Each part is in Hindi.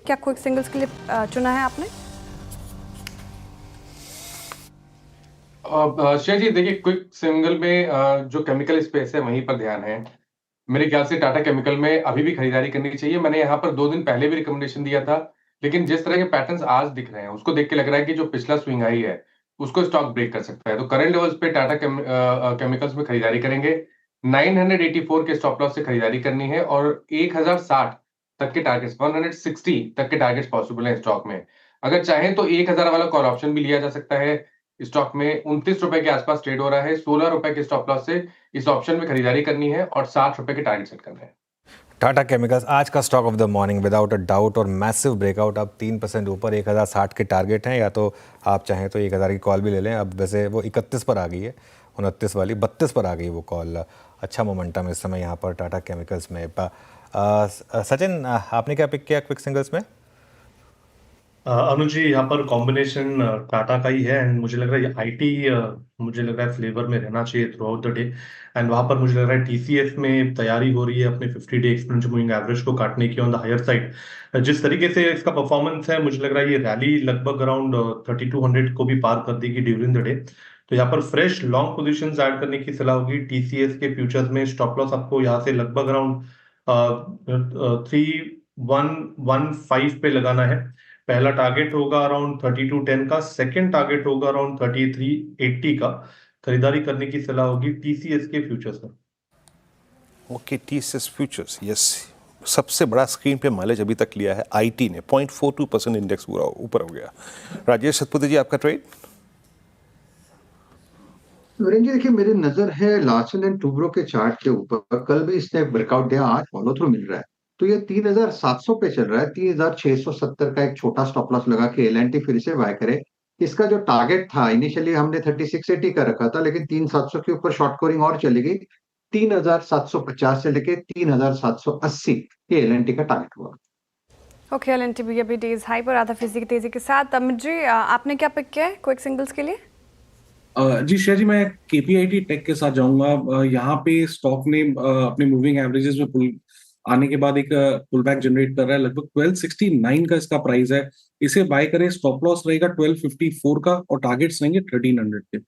क्या क्विक सिंगल्स के लिए चुना है आपने? श्रेया जी देखिए, क्विक सिंगल में जो केमिकल स्पेस है वहीं पर ध्यान है। मेरे ख्याल से टाटा केमिकल में अभी भी खरीदारी करनी चाहिए। मैंने यहाँ पर 2 दिन पहले भी रिकमेंडेशन दिया था, लेकिन जिस तरह के पैटर्न्स आज दिख रहे हैं उसको देख के लग रहा है कि जो पिछला स्विंग हाई है उसको स्टॉक ब्रेक कर सकता है। तो करंट लेवल्स पे टाटा केमिकल्स में खरीदारी करेंगे। 984 के स्टॉप लॉस से खरीदारी करनी है और 1060 तक के टारगेट्स, 160 तक के टारगेट्स पॉसिबल है स्टॉक में। अगर चाहें तो 1000 वाला कॉल ऑप्शन भी लिया जा सकता है। स्टॉक में 29 रुपए के आसपास ट्रेड हो रहा है। 16 रुपए के स्टॉप लॉस से इस ऑप्शन में खरीदारी करनी है और 60 रुपए के टारगेट सेट करना है। टाटा केमिकल्स आज का stock of the morning without a doubt और मैसिव ब्रेकआउट। अब 3% ऊपर 1060 के टारगेट हैं, या तो आप चाहें तो 1000 की कॉल भी ले लें। अब वैसे वो 31 पर आ गई है, 29 वाली 32 पर आ गई वो कॉल। अच्छा मोमेंटम इस समय यहाँ पर टाटा केमिकल्स में। सचिन, आपने क्या पिक किया क्विक सिंगल्स में? अनुज जी, यहाँ पर कॉम्बिनेशन टाटा का ही है एंड मुझे लग रहा है ये आईटी मुझे लग रहा है फ्लेवर में रहना चाहिए through out the day. And वहां पर मुझे लग रहा है टीसीएस में तैयारी हो रही है अपने 50 डे एक्सपोनेंशियल मूविंग एवरेज को काटने की ऑन द हायर साइड। जिस तरीके से इसका परफॉर्मेंस है मुझे लग रहा है ये रैली लगभग अराउंड 3200 को भी पार कर देगी ड्यूरिंग द डे। तो यहाँ पर फ्रेश लॉन्ग पोजिशन ऐड करने की सलाह होगी। टीसीएस के फ्यूचर्स में स्टॉप लॉस आपको यहाँ से लगभग अराउंड 3115 पे लगाना है। पहला टारगेट होगा अराउंड 3210 का, सेकंड टारगेट होगा अराउंड 3380 का। खरीदारी करने की सलाह होगी टीसीएस के फ्यूचर्स में। Okay, TCS futures, yes. सबसे बड़ा स्क्रीन पे माइलेज अभी तक लिया है आईटी ने, 0.42% इंडेक्स पूरा ऊपर हो गया। राजेश सतपथी जी, आपका ट्रेड? वीरेंद्र जी देखिए, मेरी नजर है लार्सन एंड टूब्रो के चार्ट के ऊपर। कल भी इसने ब्रेकआउट दिया, आज फॉलो थ्रू मिल रहा है। तो ये 3700 पे चल रहा है। 3670 का एक छोटा स्टॉप लॉस लगा के एलएनटी फिर से बाय करे। इसका जो टारगेट था इनिशियली हमने 3680 का रखा था, लेकिन 3700 के ऊपर शॉर्ट कवरिंग और चलेगी। 3750 से लेके 3780 ये एलएनटी का टारगेट हुआ। ओके, एलएनटी भी अभी डेज हाई पर आधा फीसदी की तेजी के साथ। अमित जी, आपने क्या पिक किया है क्विक सिंगल्स के लिए? जी श्रेया जी, मैं केपीआईटी टेक के साथ जाऊंगा। यहाँ पे स्टॉक ने अपने मूविंग एवरेजेस में पुल आने के बाद एक पुल बैक जनरेट कर रहा है। लगभग 1269 का इसका प्राइस है। इसे बाय करें, स्टॉप लॉस रहेगा 1254 का और टारगेट्स रहेंगे 1300 के।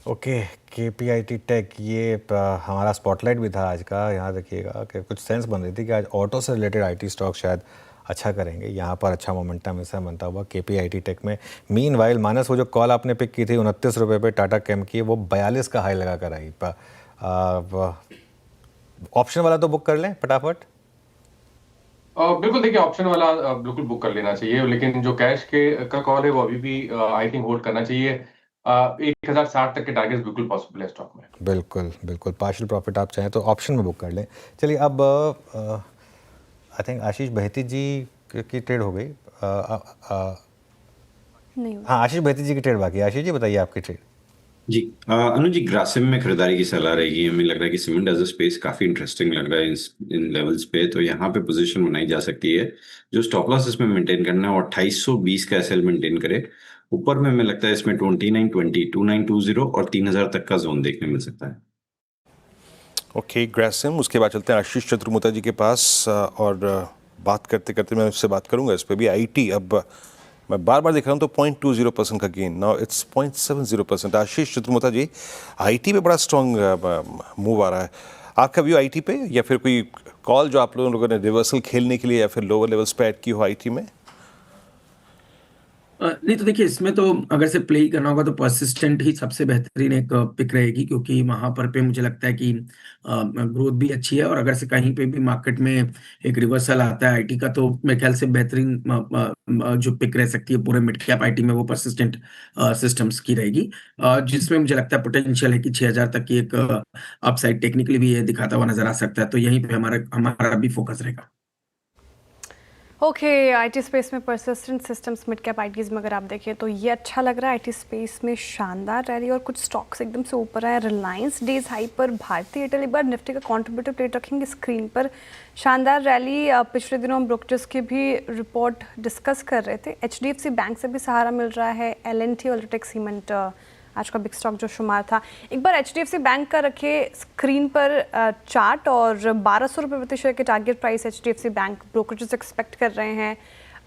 ओके, केपीआईटी टेक ये हमारा स्पॉटलाइट भी था आज का। यहाँ देखिएगा कि कुछ सेंस बन रही थी कि आज ऑटो से रिलेटेड आईटी स्टॉक शायद अच्छा करेंगे। यहाँ पर अच्छा मोमेंटम ऐसा बनता हुआ केपीआईटी टेक में। मीनवाइल मानस, वो जो कॉल आपने पिक की थी 29 रुपये पे टाटा केम की, वो 42 का हाई लगा कर आई। ऑप्शन वाला तो बुक कर लें फटाफट। बिल्कुल, देखिए ऑप्शन वाला बिल्कुल बुक कर लेना चाहिए, लेकिन जो कैश के का कॉल है वो अभी भी आई थिंक होल्ड करना चाहिए। 1060 तक के टारगेट्स बिल्कुल पॉसिबल है स्टॉक में। बिल्कुल बिल्कुल, पार्शियल प्रॉफिट आप चाहें तो ऑप्शन में बुक कर लें। चलिए, अब आई थिंक आशीष बहेती जी की ट्रेड हो गई। नहीं, हाँ, आशीष बहेती जी की ट्रेड बाकी है। आशीष जी बताइए आपकी ट्रेड। जी अनुज जी, ग्रासिम में खरीदारी की सलाह रहेगी। हमें लग रहा है कि सीमेंट एज अ स्पेस काफी इंटरेस्टिंग लग रहा है इन लेवल्स पे, तो यहाँ पे पोजीशन बनाई जा सकती है। जो स्टॉप लॉस इसमें मेंटेन करना है और 2820 का एसएल मेंटेन करे। ऊपर में हमें लगता है इसमें 2920, 2920 और 3000 तक का जोन देखने मिल सकता है। ओके, ग्रासिम। उसके बाद चलते हैं आशीष चतुर्मुता जी के पास और बात करते करते मैं उससे बात करूंगा इस पर भी। आईटी अब मैं बार बार देख रहा हूँ तो 0.20% का gain, now it's 0.70%। Ashish Chaturmuta ji, IT पे बड़ा स्ट्रॉन्ग मूव आ रहा है। आपका व्यू आईटी पे, या फिर कोई कॉल जो आप लोगों ने रिवर्सल खेलने के लिए या फिर लोअर लेवल्स पे ऐड की हो आईटी में? नहीं तो देखिए, इसमें तो अगर से प्ले ही करना होगा तो परसिस्टेंट ही सबसे बेहतरीन एक पिक रहेगी, क्योंकि वहां पर पे मुझे लगता है कि ग्रोथ भी अच्छी है। और अगर से कहीं पे भी मार्केट में एक रिवर्सल आता है आईटी का, तो मेरे ख्याल से बेहतरीन जो पिक रह सकती है पूरे मिड कैप आईटी में, वो परसिस्टेंट सिस्टम्स की रहेगी, जिसमें मुझे लगता है पोटेंशियल है कि 6000 तक की एक अपसाइड टेक्निकली भी ये दिखाता हुआ नजर आ सकता है। तो यहीं पे हमारा भी फोकस रहेगा। ओके, आईटी स्पेस में persistent systems mid cap ITs में अगर आप देखें तो ये अच्छा लग रहा है। आईटी स्पेस में शानदार रैली और कुछ स्टॉक्स एकदम से ऊपर आए। रिलायंस डेज हाई पर, भारतीय एयरटेल एक बार निफ्टी का कॉन्ट्रीब्यूटर प्लेट रखेंगे स्क्रीन पर। शानदार रैली। पिछले दिनों हम ब्रोकर्स की भी रिपोर्ट डिस्कस कर रहे थे। एचडीएफसी बैंक से भी सहारा मिल रहा है। एलएनटी, अल्ट्राटेक सीमेंट आज का बिग स्टॉक जो शुमार था। एक बार एचडीएफसी बैंक का रखे स्क्रीन पर चार्ट, और 1200 रुपये प्रति शेयर के target price HDFC bank brokerages expect कर रहे हैं।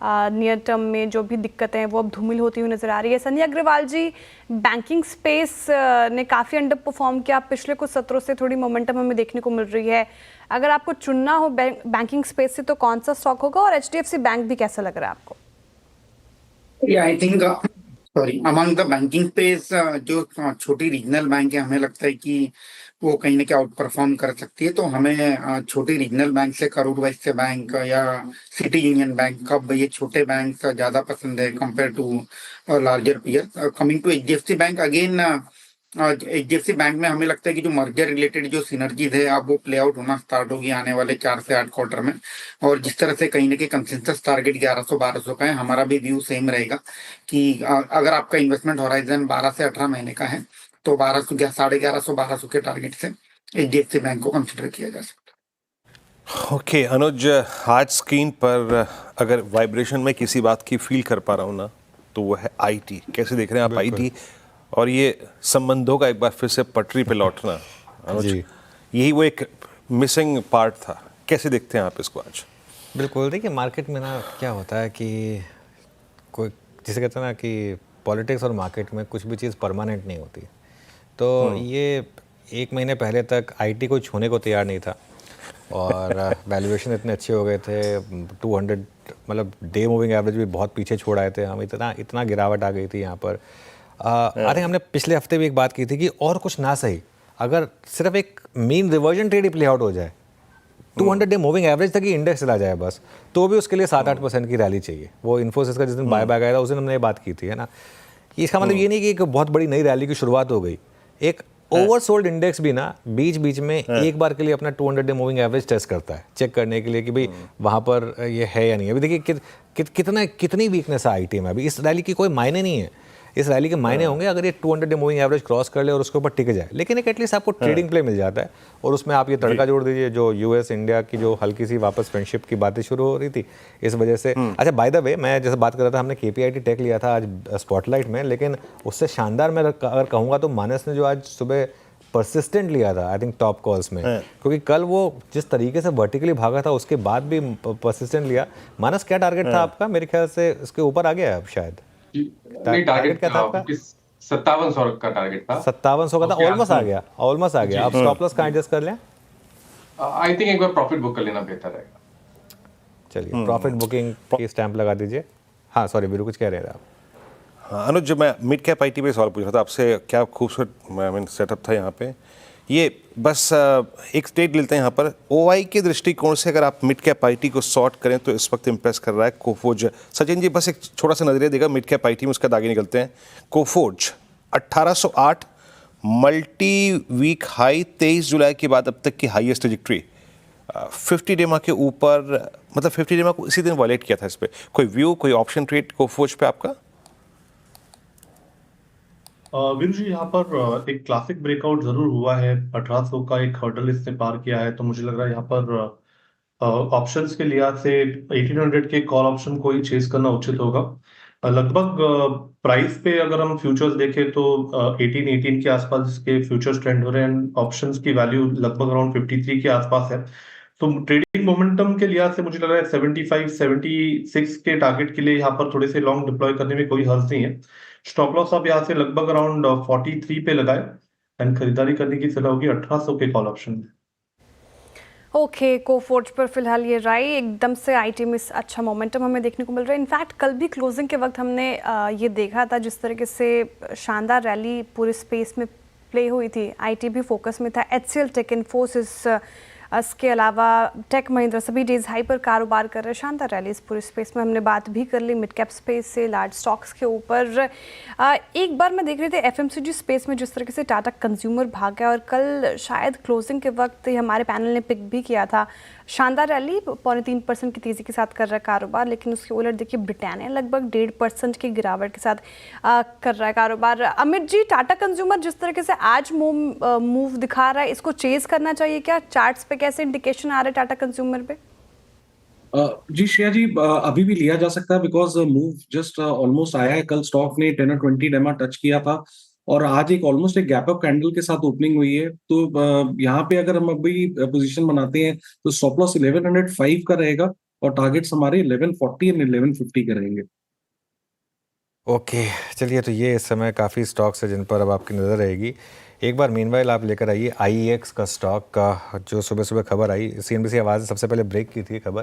नियर टर्म में जो भी दिक्कतें हैं वो अब धूमिल होती हुई नजर आ रही है। सनी अग्रवाल जी, बैंकिंग स्पेस ने काफ़ी अंडर परफॉर्म किया, पिछले कुछ सत्रों से थोड़ी मोमेंटम हमें देखने को मिल रही है। अगर आपको चुनना हो बैंकिंग स्पेस से तो कौन सा स्टॉक होगा, और HDFC बैंक भी कैसा लग रहा है आपको? I think among the banking space जो छोटी रीजनल बैंक है, हमें लगता है कि वो कहीं ना कहीं आउट परफॉर्म कर सकती है। तो हमें छोटी रीजनल बैंक से करूर वैश्य बैंक या सिटी यूनियन बैंक का ये छोटे बैंक ज्यादा पसंद है compare to larger peer. Coming to HDFC bank, again HDFC bank में हमें लगता है कि जो मर्जर रिलेटेड जो सिनर्जीज है अब वो प्ले आउट होना स्टार्ट होगी आने वाले 4 से 8 क्वार्टर में। और जिस तरह से कहीं ना कहीं कंसेंसस टारगेट 1100-1200 का है, हमारा भी व्यू सेम रहेगा कि अगर आपका इन्वेस्टमेंट होराइजन 12 से 18 महीने का है तो 1100-1200 के टारगेट से HDFC बैंक को कंसिडर किया जा सकता है। ओके अनुज, आज स्क्रीन पर अगर वाइब्रेशन में किसी बात की फील कर पा रहा हूँ ना, तो वो है आईटी। कैसे देख रहे हैं आप आईटी और ये संबंधों का एक बार फिर से पटरी पे लौटना? अनुज, यही वो एक मिसिंग पार्ट था। कैसे देखते हैं आप इसको आज? बिल्कुल, देखिए मार्केट में ना क्या होता है कि कोई जिसे कहते हैं ना कि पॉलिटिक्स और मार्केट में कुछ भी चीज़ परमानेंट नहीं होती। तो ये 1 महीने पहले तक आईटी को छूने को तैयार नहीं था और वैल्यूएशन इतने अच्छे हो गए थे, 200 मतलब डे मूविंग एवरेज भी बहुत पीछे छोड़ आए थे हम, इतना गिरावट आ गई थी यहाँ पर। आई थिंक हमने पिछले हफ्ते भी एक बात की थी कि और कुछ ना सही, अगर सिर्फ एक मीन रिवर्जन ट्रेड ही प्ले आउट हो जाए, 200 डे मूविंग एवरेज तक ही इंडेक्स चला जाए बस, तो भी उसके लिए 7-8% की रैली चाहिए। वो इन्फोसिस का जिस दिन बाय बैक आया था उस दिन हमने ये बात की थी, है ना। इसका मतलब ये नहीं कि एक बहुत बड़ी नई रैली की शुरुआत हो गई। एक ओवरसोल्ड इंडेक्स भी ना बीच बीच में एक बार के लिए अपना 200 डे मूविंग एवरेज टेस्ट करता है, चेक करने के लिए कि भाई वहाँ पर ये है या नहीं। अभी देखिए कितनी वीकनेस है आईटी में। अभी इस रैली की कोई मायने नहीं है। इस रैली के मायने होंगे अगर ये 200 डे मूविंग एवरेज क्रॉस कर ले और उसके ऊपर टिक जाए, लेकिन एक एटलीस्ट आपको ट्रेडिंग प्ले मिल जाता है। और उसमें आप ये तड़का जोड़ दीजिए जो यूएस इंडिया की जो हल्की सी वापस फ्रेंडशिप की बातें शुरू हो रही थी इस वजह से। अच्छा, बाय द वे, मैं जैसे बात कर रहा था, हमने KPIT टेक लिया था आज स्पॉटलाइट में, लेकिन उससे शानदार मैं अगर कहूँगा तो मानस ने जो आज सुबह परसिस्टेंट लिया था आई थिंक टॉप कॉल्स में, क्योंकि कल वो जिस तरीके से वर्टिकली भागा था उसके बाद भी परसिस्टेंट लिया। मानस, क्या टारगेट था आपका? मेरे ख्याल से इसके ऊपर आ गया है अब शायद। नहीं, टारगेट क्या था आपका? 5700 का टारगेट था। 5700 का था, ऑलमोस्ट आ गया। आप स्टॉप लॉस कहाँ एडजस्ट कर लें? आई थिंक एक बार प्रॉफिट बुक कर लेना बेहतर रहेगा। चलिए, प्रॉफिट बुकिंग की स्टैंप लगा दीजिए। हाँ सॉरी वीरू, कुछ कह रहे थे आप? हाँ अनुज, जब मैं मिड कैप आईटी पे सवाल पूछ रहा था आपसे, क्या खूबसूरत सेटअप था यहाँ पे। ये बस एक स्टेट लेते हैं यहाँ पर। OI के दृष्टिकोण से अगर आप मिड कैप आईटी को सॉर्ट करें तो इस वक्त इंप्रेस कर रहा है कोफोर्ज। सचिन जी बस एक छोटा सा नजरिया देगा मिड कैप आईटी में, उसके बाद आगे निकलते हैं। कोफोर्ज 1808 मल्टी वीक हाई, 23 जुलाई के बाद अब तक की हाईएस्ट ट्रैजेक्टरी, 50 डेमा के ऊपर, मतलब 50 डेमा को इसी दिन वॉलेट किया था। इस पर कोई व्यू, कोई ऑप्शन ट्रेड कोफोर्ज पे आपका? वीरू जी, यहाँ पर एक क्लासिक ब्रेकआउट जरूर हुआ है। 1800 का एक हर्डल इसने पार किया है, तो मुझे लग रहा है यहाँ पर ऑप्शंस के लिहाज से 1800 के कॉल ऑप्शन को ही चेस करना उचित होगा। लगभग प्राइस पे अगर हम फ्यूचर्स देखें तो 18 के आसपास इसके फ्यूचर्स ट्रेंड हो रहे हैं। ऑप्शंस की वैल्यू लगभग अराउंड 53 के आसपास है। तो ट्रेडिंग मोमेंटम के लिहाज से मुझे लग रहा है 75-76 के टारगेट के लिए यहाँ पर थोड़े से लॉन्ग डिप्लॉय करने में कोई हर्ज नहीं है। स्टॉप लॉस आप यहाँ से लगभग अराउंड 43 पे लगाए एंड खरीदारी करने की सलाह होगी 1800 के कॉल ऑप्शन में। ओके, कोफोर्ज पर फिलहाल ये राय एकदम से आईटी में अच्छा मोमेंटम हमें देखने को मिल रहा है। इनफैक्ट कल भी क्लोजिंग के वक्त हमने ये देखा था जिस तरीके से शानदार रैली पूरे स्पेस में प्ले हुई थी। आईटी भी फोकस में था, HCL टेक, इन्फोसिस, इसके अलावा टेक महिंद्रा, सभी डेज हाई पर कारोबार कर रहे। शानदार रैली इस पूरे स्पेस में हमने बात भी कर ली मिड कैप स्पेस से लार्ज स्टॉक्स के ऊपर। एक बार मैं देख रही थी FMCG स्पेस में जिस तरीके से टाटा कंज्यूमर भाग गया, और कल शायद क्लोजिंग के वक्त हमारे पैनल ने पिक भी किया था। शानदार रैली 3.25% की तेज़ी के साथ कर रहा है कारोबार, लेकिन उसके उलट देखिए ब्रिटानिया लगभग 1.5% की गिरावट के साथ कर रहा है कारोबार। अमित जी, टाटा कंज्यूमर जिस तरीके से आज मूव दिखा रहा है, इसको चेज करना चाहिए क्या? चार्ट्स पे कैसे इंडिकेशन आ रहे हैं टाटा कंज्यूमर पे? जी श्रेया जी, अभी भी लिया जा सकता है बिकॉज मूव जस्ट ऑलमोस्ट आया है। कल स्टॉक ने 10 और 20 डेमा टच किया था और आज एक ऑलमोस्ट एक गैप अप कैंडल के साथ ओपनिंग हुई है। तो यहाँ पे अगर हम अभी पोजीशन बनाते हैं तो स्टॉप लॉस 1105 का रहेगा और टारगेट्स हमारे 1140 एंड 1150 के रहेंगे। ओके, चलिए, तो ये इस समय काफ़ी स्टॉक्स है जिन पर अब आपकी नज़र रहेगी। एक बार मीनवाइल आप लेकर आइए IEX का स्टॉक का, जो सुबह सुबह खबर आई, CNBC आवाज़ ने सबसे पहले ब्रेक की थी खबर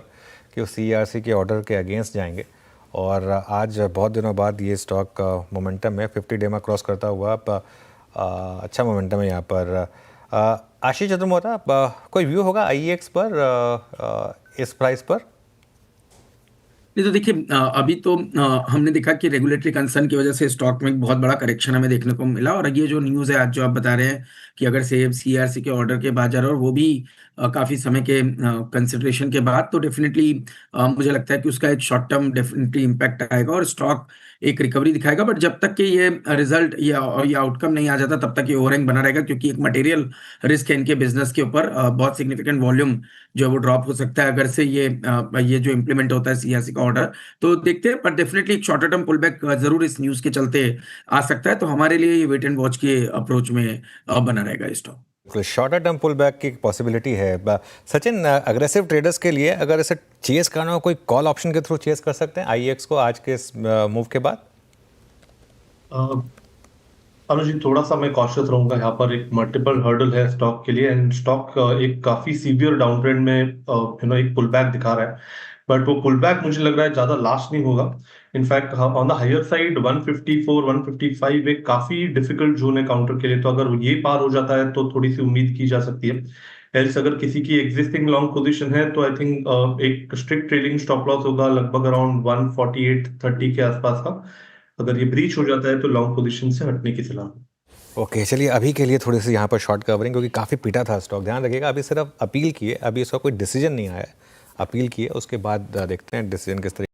कि वो CERC के ऑर्डर के अगेंस्ट जाएंगे, और आज बहुत दिनों बाद ये स्टॉक मोमेंटम है, 50 डे में क्रॉस करता हुआ अच्छा मोमेंटम है यहाँ पर। आशीष चतुर्वेदी, कोई व्यू होगा IEX पर, इस प्राइस पर? नहीं तो देखिए, अभी तो हमने देखा कि रेगुलेटरी कंसर्न की वजह से स्टॉक में एक बहुत बड़ा करेक्शन हमें देखने को मिला, और ये जो न्यूज़ है आज जो आप बता रहे हैं कि अगर से CERC के ऑर्डर के बाद जा रहा है और वो भी काफ़ी समय के कंसिडरेशन के बाद, तो डेफिनेटली मुझे लगता है कि उसका एक शॉर्ट टर्म डेफिनेटली इम्पैक्ट आएगा और स्टॉक एक रिकवरी दिखाएगा। बट जब तक कि ये रिजल्ट या ये आउटकम नहीं आ जाता तब तक ये ओवरहैंग बना रहेगा, क्योंकि एक मटेरियल रिस्क है इनके बिजनेस के ऊपर। बहुत सिग्निफिकेंट वॉल्यूम जो है वो ड्रॉप हो सकता है अगर से ये जो इम्प्लीमेंट होता है CERC का ऑर्डर। तो देखते हैं, पर डेफिनेटली एक शॉर्टर टर्म पुल बैक जरूर इस न्यूज़ के चलते आ सकता है, तो हमारे लिए ये वेट एंड वॉच के अप्रोच में बना रहेगा stock. Shorter term pull back की पॉसिबिलिटी है। सचिन, अग्रेसिव ट्रेडर्स के लिए अगर इसे चेस करना हो, कोई कॉल ऑप्शन के थ्रू चेस कर सकते हैं IEX को आज के इस मूव के बाद? अनुज जी, थोड़ा सा मैं कॉशियस रहूंगा यहाँ पर। एक मल्टीपल हर्डल है स्टॉक के लिए, एंड स्टॉक एक काफी सीवियर डाउन ट्रेंड में एक पुल बैक दिखा रहा है, बट वो पुल बैक मुझे लग रहा है ज्यादा लास्ट नहीं होगा। In fact on the higher side 154 155 एक काफी डिफिकल्ट जोन है काउंटर के लिए, तो अगर ये पार हो जाता है तो थोड़ी सी उम्मीद की जा सकती है। एल्स अगर किसी की एग्जिस्टिंग लॉन्ग पोजीशन है तो आई थिंक एक स्ट्रिक्ट ट्रेडिंग स्टॉप लॉस होगा लगभग अराउंड 148.30 के आसपास का। अगर ये ब्रीच हो जाता है तो लॉन्ग पोजीशन से हटने की सलाह। ओके, चलिए, अभी के लिए थोड़ी सी यहाँ पर शॉर्ट कवरिंग, क्योंकि काफ़ी पीटा था स्टॉक। ध्यान रखिएगा, अभी सिर्फ अपील की है, अभी इसका कोई डिसीजन नहीं आया है। अपील की है, उसके बाद देखते हैं डिसीजन किस तरीके